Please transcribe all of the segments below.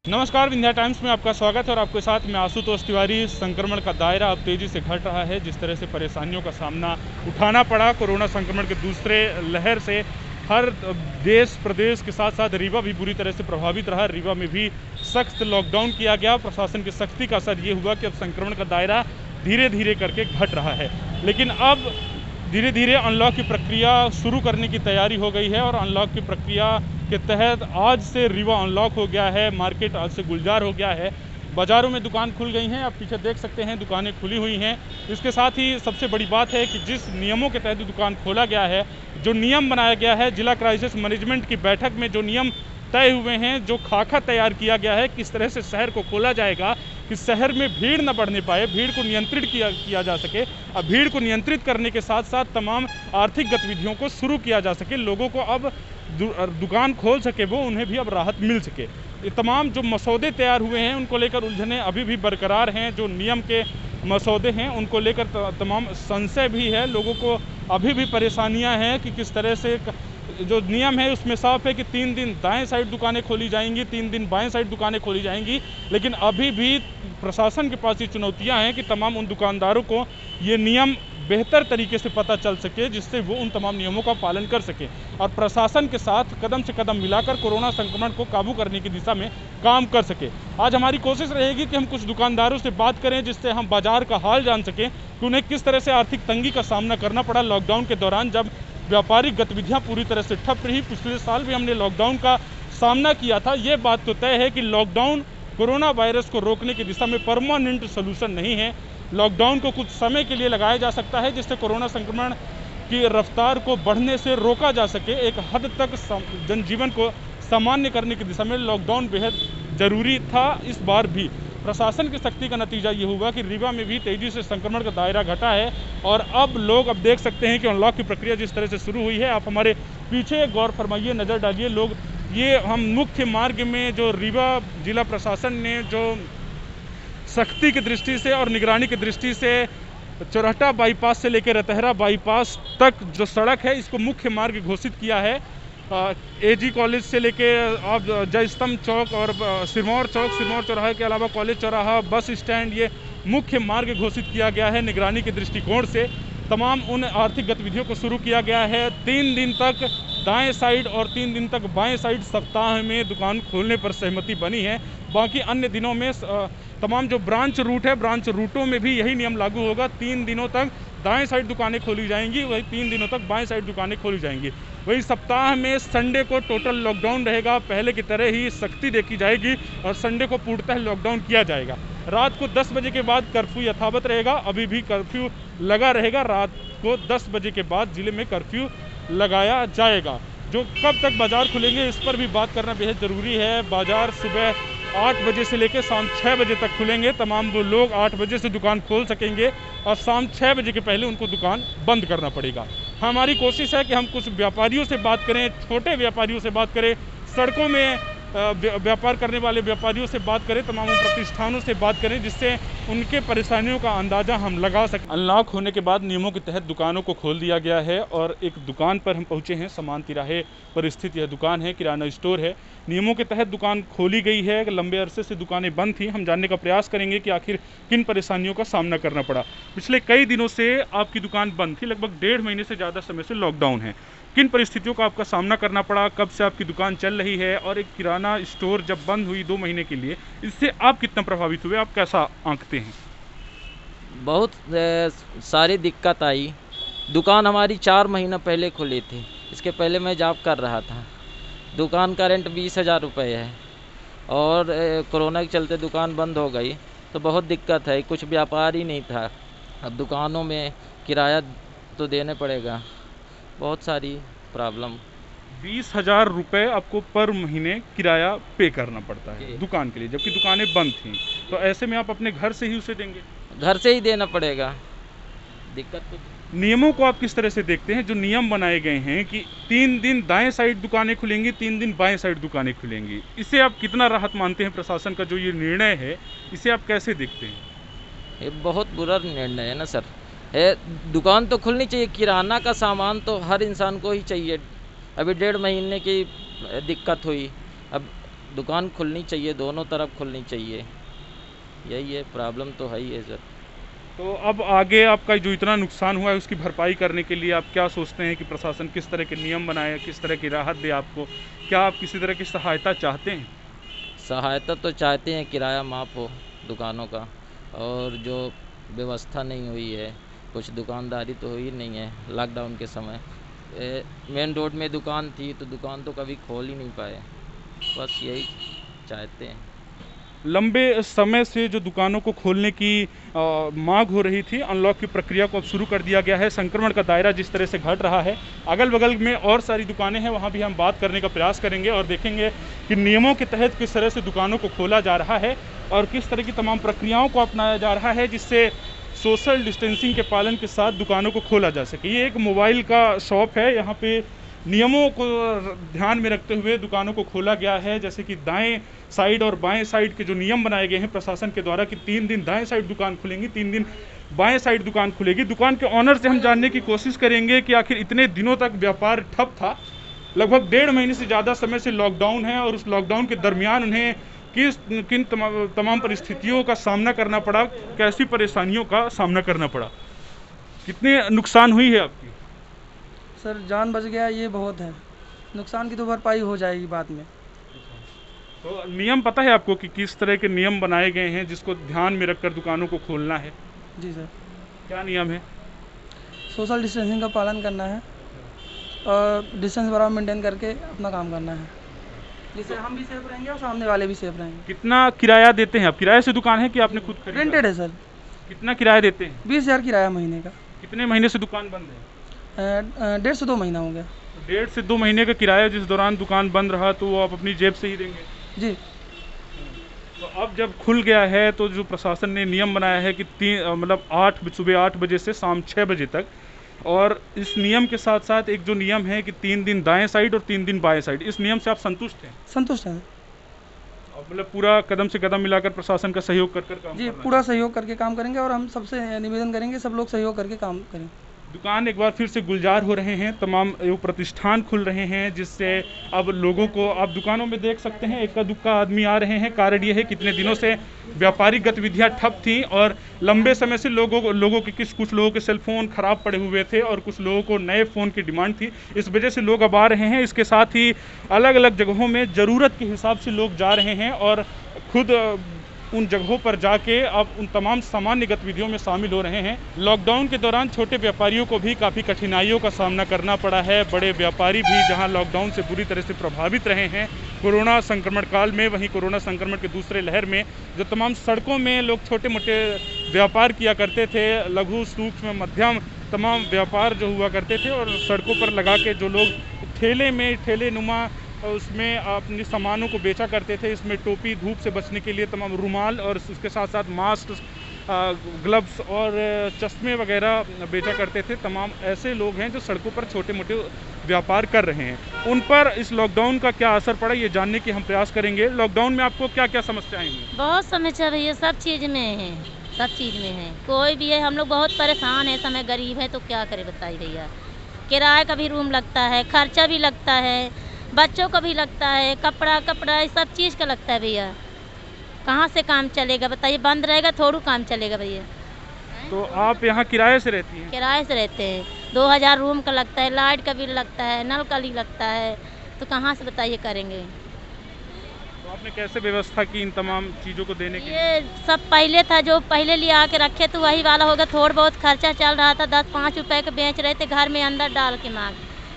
नमस्कार, विंध्या टाइम्स में आपका स्वागत है और आपके साथ मैं आशुतोष तिवारी। संक्रमण का दायरा अब तेज़ी से घट रहा है। जिस तरह से परेशानियों का सामना उठाना पड़ा कोरोना संक्रमण के दूसरे लहर से, हर देश प्रदेश के साथ साथ रीवा भी बुरी तरह से प्रभावित रहा। रीवा में भी सख्त लॉकडाउन किया गया। प्रशासन की सख्ती का असर ये हुआ कि अब संक्रमण का दायरा धीरे धीरे करके घट रहा है, लेकिन अब धीरे धीरे अनलॉक की प्रक्रिया शुरू करने की तैयारी हो गई है और अनलॉक की प्रक्रिया के तहत आज से रीवा अनलॉक हो गया है। मार्केट आज से गुलजार हो गया है। बाज़ारों में दुकान खुल गई हैं। आप पीछे देख सकते हैं, दुकानें खुली हुई हैं। इसके साथ ही सबसे बड़ी बात है कि जिस नियमों के तहत दुकान खोला गया है, जो नियम बनाया गया है, जिला क्राइसिस मैनेजमेंट की बैठक में जो नियम तय हुए हैं, जो खाका तैयार किया गया है, किस तरह से शहर को खोला जाएगा कि शहर में भीड़ न बढ़ने पाए, भीड़ को नियंत्रित किया जा सके। अब भीड़ को नियंत्रित करने के साथ साथ तमाम आर्थिक गतिविधियों को शुरू किया जा सके, लोगों को अब दुकान खोल सके, वो उन्हें भी अब राहत मिल सके। ये तमाम जो मसौदे तैयार हुए हैं उनको लेकर उलझने अभी भी बरकरार हैं। जो नियम के मसौदे हैं उनको लेकर तमाम संशय भी है। लोगों को अभी भी परेशानियां हैं कि किस तरह से जो नियम है उसमें साफ है कि 3 दिन दाएं साइड दुकानें खोली जाएंगी, 3 दिन बाएं साइड दुकानें खोली जाएंगी, लेकिन अभी भी प्रशासन के पास ये चुनौतियां हैं कि तमाम उन दुकानदारों को ये नियम बेहतर तरीके से पता चल सके, जिससे वो उन तमाम नियमों का पालन कर सके और प्रशासन के साथ कदम से कदम मिलाकर कोरोना संक्रमण को काबू करने की दिशा में काम कर सके। आज हमारी कोशिश रहेगी कि हम कुछ दुकानदारों से बात करें, जिससे हम बाजार का हाल जान सकें कि उन्हें किस तरह से आर्थिक तंगी का सामना करना पड़ा लॉकडाउन के दौरान, जब व्यापारिक गतिविधियां पूरी तरह से ठप रही। पिछले साल भी हमने लॉकडाउन का सामना किया था। ये बात तो तय है कि लॉकडाउन कोरोना वायरस को रोकने की दिशा में परमानेंट सोल्यूशन नहीं है। लॉकडाउन को कुछ समय के लिए लगाया जा सकता है, जिससे कोरोना संक्रमण की रफ्तार को बढ़ने से रोका जा सके। एक हद तक जनजीवन को सामान्य करने की दिशा में लॉकडाउन बेहद ज़रूरी था। इस बार भी प्रशासन की सख्ती का नतीजा ये हुआ कि रीवा में भी तेज़ी से संक्रमण का दायरा घटा है और अब लोग अब देख सकते हैं कि अनलॉक की प्रक्रिया जिस तरह से शुरू हुई है। आप हमारे पीछे गौर फरमाइए, नज़र डालिए। लोग ये हम मुख्य मार्ग में जो रीवा जिला प्रशासन ने जो सख्ती की दृष्टि से और निगरानी की दृष्टि से चौराहा बाईपास से लेकर रतहरा बाईपास तक जो सड़क है, इसको मुख्य मार्ग घोषित किया है। एजी कॉलेज से लेके आप जय स्तंभ चौक और सिरमौर चौक, सिरमौर चौराहे के अलावा कॉलेज चौराहा, बस स्टैंड, ये मुख्य मार्ग घोषित किया गया है। निगरानी के दृष्टिकोण से तमाम उन आर्थिक गतिविधियों को शुरू किया गया है। 3 दिन तक दाएं साइड और 3 दिन तक बाएं साइड सप्ताह में दुकान खोलने पर सहमति बनी है। बाकी अन्य दिनों में तमाम जो ब्रांच रूट है, ब्रांच रूटों में भी यही नियम लागू होगा। 3 दिनों तक दाएं साइड दुकानें खोली जाएंगी, वही 3 दिनों तक बाएं साइड दुकानें खोली जाएंगी। वही सप्ताह में संडे को टोटल लॉकडाउन रहेगा। पहले की तरह ही सख्ती देखी जाएगी और संडे को पूर्णतः लॉकडाउन किया जाएगा। रात को 10 बजे के बाद कर्फ्यू यथावत रहेगा। अभी भी कर्फ्यू लगा रहेगा। रात को 10 बजे के बाद जिले में कर्फ्यू लगाया जाएगा। जो कब तक बाज़ार खुलेंगे इस पर भी बात करना बेहद ज़रूरी है। बाज़ार सुबह 8 बजे से लेकर शाम 6 बजे तक खुलेंगे। तमाम वो लोग 8 बजे से दुकान खोल सकेंगे और शाम 6 बजे के पहले उनको दुकान बंद करना पड़ेगा। हमारी कोशिश है कि हम कुछ व्यापारियों से बात करें, छोटे व्यापारियों से बात करें, सड़कों में व्यापार करने वाले व्यापारियों से बात करें, तमाम प्रतिष्ठानों से बात करें, जिससे उनके परेशानियों का अंदाज़ा हम लगा सकें। अनलॉक होने के बाद नियमों के तहत दुकानों को खोल दिया गया है और एक दुकान पर हम पहुंचे हैं। समान तिराहे पर स्थित यह दुकान है, किराना स्टोर है। नियमों के तहत दुकान खोली गई है। लंबे अरसे से दुकानें बंद थीं। हम जानने का प्रयास करेंगे कि आखिर किन परेशानियों का सामना करना पड़ा। पिछले कई दिनों से आपकी दुकान बंद थी, लगभग 1.5 महीने से ज़्यादा समय से लॉकडाउन है। किन परिस्थितियों का आपका सामना करना पड़ा, कब से आपकी दुकान चल रही है और एक किराना स्टोर जब बंद हुई 2 महीने के लिए, इससे आप कितना प्रभावित हुए, आप कैसा आंकते हैं? बहुत सारी दिक्कत आई। दुकान हमारी 4 महीना पहले खुली थी। इसके पहले मैं जॉब कर रहा था। दुकान का रेंट 20,000 रुपये है और कोरोना के चलते दुकान बंद हो गई तो बहुत दिक्कत है। कुछ व्यापार ही नहीं था। अब दुकानों में किराया तो देने पड़ेगा। बहुत सारी प्रॉब्लम। 20,000 रुपये आपको पर महीने किराया पे करना पड़ता है दुकान के लिए, जबकि दुकानें बंद थीं। तो ऐसे में आप अपने घर से ही उसे देंगे? घर से ही देना पड़ेगा। दिक्कत तो। नियमों को आप किस तरह से देखते हैं, जो नियम बनाए गए हैं कि 3 दिन दाएं साइड दुकानें खुलेंगी, 3 दिन बाएं साइड दुकानें खुलेंगी, इसे आप कितना राहत मानते हैं? प्रशासन का जो ये निर्णय है, इसे आप कैसे देखते हैं? ये बहुत बुरा निर्णय है ना सर। दुकान तो खुलनी चाहिए। किराना का सामान तो हर इंसान को ही चाहिए। अभी 1.5 महीने की दिक्कत हुई। अब दुकान खुलनी चाहिए, दोनों तरफ खुलनी चाहिए, यही है, प्रॉब्लम तो है ही है सर। तो अब आगे आपका जो इतना नुकसान हुआ है उसकी भरपाई करने के लिए आप क्या सोचते हैं कि प्रशासन किस तरह के नियम बनाए, किस तरह की राहत दे आपको? क्या आप किसी तरह की सहायता चाहते हैं? सहायता तो चाहते हैं, किराया माफ़ हो दुकानों का, और जो व्यवस्था नहीं हुई है, कुछ दुकानदारी तो हुई नहीं है लॉकडाउन के समय। मेन रोड में दुकान थी तो दुकान तो कभी खोल ही नहीं पाए, बस यही चाहते हैं। लंबे समय से जो दुकानों को खोलने की मांग हो रही थी, अनलॉक की प्रक्रिया को अब शुरू कर दिया गया है। संक्रमण का दायरा जिस तरह से घट रहा है, अगल बगल में और सारी दुकानें हैं, वहां भी हम बात करने का प्रयास करेंगे और देखेंगे कि नियमों के तहत किस तरह से दुकानों को खोला जा रहा है और किस तरह की तमाम प्रक्रियाओं को अपनाया जा रहा है जिससे सोशल डिस्टेंसिंग के पालन के साथ दुकानों को खोला जा सके। ये एक मोबाइल का शॉप है, यहाँ पे नियमों को ध्यान में रखते हुए दुकानों को खोला गया है। जैसे कि दाएं साइड और बाएं साइड के जो नियम बनाए गए हैं प्रशासन के द्वारा कि 3 दिन दाएं साइड दुकान खुलेंगी, 3 दिन बाएं साइड दुकान खुलेगी। दुकान के ऑनर से हम जानने की कोशिश करेंगे कि आखिर इतने दिनों तक व्यापार ठप था, लगभग 1.5 महीने से ज़्यादा समय से लॉकडाउन है और उस लॉकडाउन के दरमियान उन्हें किन तमाम परिस्थितियों का सामना करना पड़ा, कैसी परेशानियों का सामना करना पड़ा, कितने नुकसान हुई है आपकी? सर जान बच गया ये बहुत है, नुकसान की तो भरपाई हो जाएगी बाद में। तो नियम पता है आपको कि किस तरह के नियम बनाए गए हैं जिसको ध्यान में रखकर दुकानों को खोलना है? जी सर। क्या नियम है? सोशल डिस्टेंसिंग का पालन करना है और डिस्टेंस बराबर मेंटेन करके अपना काम करना है, जिससे हम भी सेफ रहेंगे और सामने वाले भी सेफ रहेंगे। कितना किराया देते हैं आप? किराए से दुकान है कि आपने खुद खरीदा? रेंटेड है सर। कितना किराया देते हैं? 20,000 किराया महीने का। कितने महीने से दुकान बंद है? 1.5 से 2 महीना हो गया। 1.5 से 2 महीने का किराया जिस दौरान दुकान बंद रहा तो वो आप अपनी जेब से ही देंगे? जी। तो अब जब खुल गया है तो जो प्रशासन ने नियम बनाया है कि सुबह 8 बजे से शाम 6 बजे तक, और इस नियम के साथ साथ एक जो नियम है कि 3 दिन दाएं साइड और 3 दिन बाएं साइड, इस नियम से आप संतुष्ट हैं? संतुष्ट हैं और पूरा कदम से कदम मिलाकर प्रशासन का सहयोग कर काम जी, करना पूरा सहयोग करके काम करेंगे और हम सबसे निवेदन करेंगे सब लोग सहयोग करके काम करें। दुकान एक बार फिर से गुलजार हो रहे हैं, तमाम प्रतिष्ठान खुल रहे हैं जिससे अब लोगों को आप दुकानों में देख सकते हैं इक्का दुक्का आदमी आ रहे हैं। कारण ये है कि इतने दिनों से व्यापारिक गतिविधियां ठप थी और लंबे समय से लोगों के कुछ लोगों के सेलफोन खराब पड़े हुए थे और कुछ लोगों को नए फ़ोन की डिमांड थी, इस वजह से लोग अब आ रहे हैं। इसके साथ ही अलग अलग जगहों में ज़रूरत के हिसाब से लोग जा रहे हैं और खुद उन जगहों पर जाके अब उन तमाम सामान्य गतिविधियों में शामिल हो रहे हैं। लॉकडाउन के दौरान छोटे व्यापारियों को भी काफ़ी कठिनाइयों का सामना करना पड़ा है। बड़े व्यापारी भी जहां लॉकडाउन से बुरी तरह से प्रभावित रहे हैं कोरोना संक्रमण काल में, वहीं कोरोना संक्रमण के दूसरे लहर में जो तमाम सड़कों में लोग छोटे मोटे व्यापार किया करते थे, लघु सूक्ष्म मध्यम तमाम व्यापार जो हुआ करते थे, और सड़कों पर लगा के जो लोग ठेले नुमा उसमें अपने सामानों को बेचा करते थे, इसमें टोपी, धूप से बचने के लिए तमाम रुमाल और उसके साथ साथ मास्क, ग्लव्स और चश्मे वगैरह बेचा करते थे। तमाम ऐसे लोग हैं जो सड़कों पर छोटे मोटे व्यापार कर रहे हैं। उन पर इस लॉकडाउन का क्या असर पड़ा ये जानने की हम प्रयास करेंगे। लॉकडाउन में आपको क्या क्या समस्याएं हुई? बहुत समस्या भैया, सब चीज़ में है, सब चीज़ में है। कोई भी है, हम लोग बहुत परेशान है, समय गरीब है तो क्या करे बताइए भैया। किराए का भी रूम लगता है, खर्चा भी लगता है, बच्चों का भी लगता है, कपड़ा सब चीज़ का लगता है भैया। कहाँ से काम चलेगा बताइए, बंद रहेगा थोड़ू काम चलेगा भैया। तो आप यहाँ किराए से रहती हैं? किराए से रहते हैं, 2,000 रूम का लगता है, लाइट का बिल लगता है, नल का भी लगता है, तो कहाँ से बताइए करेंगे। तो आपने कैसे व्यवस्था की इन तमाम चीज़ों को देने की? ये सब पहले था, जो पहले लिए आके रखे तो वही वाला होगा। थोड़ा बहुत खर्चा चल रहा था, 10-5 रुपए के बेच रहे थे घर में अंदर डाल के मांग,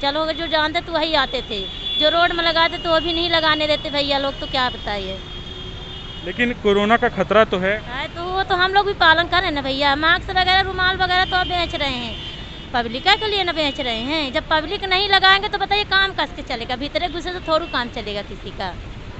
चलो जो जानते तो वही आते थे, जो रोड में लगाते तो वो भी नहीं लगाने देते भैया लोग, तो क्या बताइए। लेकिन कोरोना का खतरा तो है तो वो तो हम लोग भी पालन करें ना भैया। मास्क वगैरह रुमाल वगैरह तो बेच रहे हैं, पब्लिक के लिए ना बेच रहे हैं। जब पब्लिक नहीं लगाएंगे तो बताइए काम कैसे चलेगा, भीतरे घुसे तो थोड़ा काम चलेगा किसी का।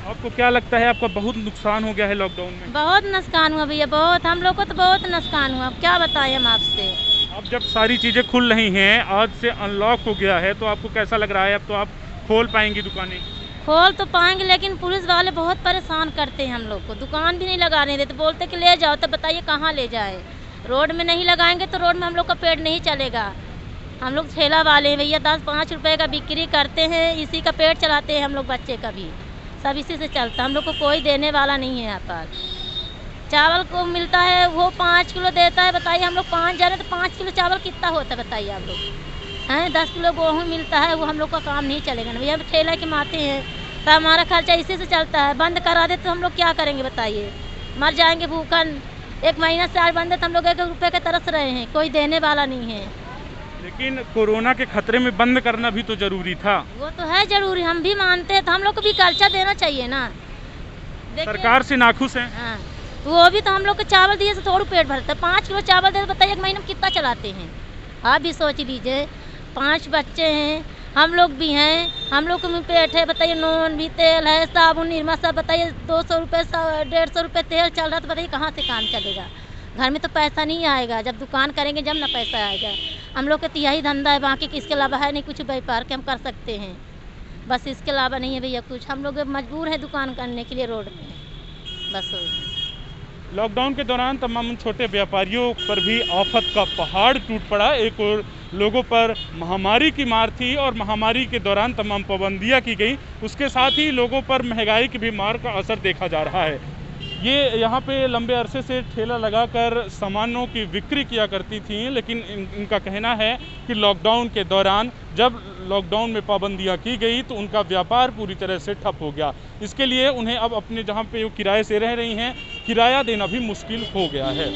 आपको क्या लगता है आपका बहुत नुकसान हो गया है लॉकडाउन में? बहुत नुकसान हुआ भैया, बहुत, हम लोग को तो बहुत नुकसान हुआ। क्या बताएं हम आपसे। अब जब सारी चीज़ें खुल रही हैं, आज से अनलॉक हो गया है, तो आपको कैसा लग रहा है? अब तो आप खोल पाएंगी दुकानें? खोल तो पाएंगे, लेकिन पुलिस वाले बहुत परेशान करते हैं हम लोग को, दुकान भी नहीं लगाने देते, बोलते कि ले जाओ। तो बताइए कहाँ ले जाए, रोड में नहीं लगाएंगे तो रोड में हम लोग का पेट नहीं चलेगा। हम लोग ठेला वाले हैं भैया, 10-5 रुपए का बिक्री करते हैं, इसी का पेट चलाते हैं हम लोग, बच्चे का भी। सब इसी से चलता, हम लोग को कोई देने वाला नहीं है यहाँ पर। चावल को मिलता है वो 5 किलो देता है, बताइए हम लोग 5 जने तो 5 किलो चावल कितना होता है बताइए आप लोग हैं। 10 किलो गेहूँ मिलता है, वो हम लोग का काम नहीं चलेगा ना भैया, ठेला के माते हैं तो हमारा खर्चा इसी से चलता है। बंद करा दे तो हम लोग क्या करेंगे बताइए, मर जाएंगे भूखन। 1 महीना से आज बंद है तो हम लोग 1 रुपये के तरस रहे हैं, कोई देने वाला नहीं है। लेकिन कोरोना के खतरे में बंद करना भी तो जरूरी था। वो तो है जरूरी, हम भी मानते हैं, तो हम लोग को भी खर्चा देना चाहिए ना। सरकार से नाखुश हैं। हाँ, तो वो भी तो हम लोग को चावल दिए तो थोड़ा पेट भरता है। 5 किलो चावल दे तो बताइए 1 महीने में कितना चलाते हैं, आप भी सोच लीजिए। 5 बच्चे हैं, हम लोग भी हैं, हम लोग को भी पेट है बताइए। नून भी, तेल है, साबुन, निरमा सब बताइए 200 रुपये 150 रुपये तेल चल रहा, तो बताइए कहाँ से काम चलेगा। घर में तो पैसा नहीं आएगा, जब दुकान करेंगे जब ना पैसा आएगा। हम लोग का तो यही धंधा है, बाकी इसके अलावा है नहीं कुछ व्यापार के हम कर सकते हैं, बस इसके अलावा नहीं है भैया कुछ। हम लोग मजबूर हैं दुकान करने के लिए रोड में, बस। लॉकडाउन के दौरान तमाम छोटे व्यापारियों पर भी आफत का पहाड़ टूट पड़ा। एक और लोगों पर महामारी की मार थी और महामारी के दौरान तमाम पाबंदियां की गई, उसके साथ ही लोगों पर महंगाई की भी मार का असर देखा जा रहा है। ये यहाँ पे लंबे अरसे से ठेला लगाकर सामानों की बिक्री किया करती थी, लेकिन इनका कहना है कि लॉकडाउन के दौरान जब लॉकडाउन में पाबंदियां की गई तो उनका व्यापार पूरी तरह से ठप हो गया। इसके लिए उन्हें अब अपने जहाँ पे वो किराए से रह रही हैं, किराया देना भी मुश्किल हो गया है।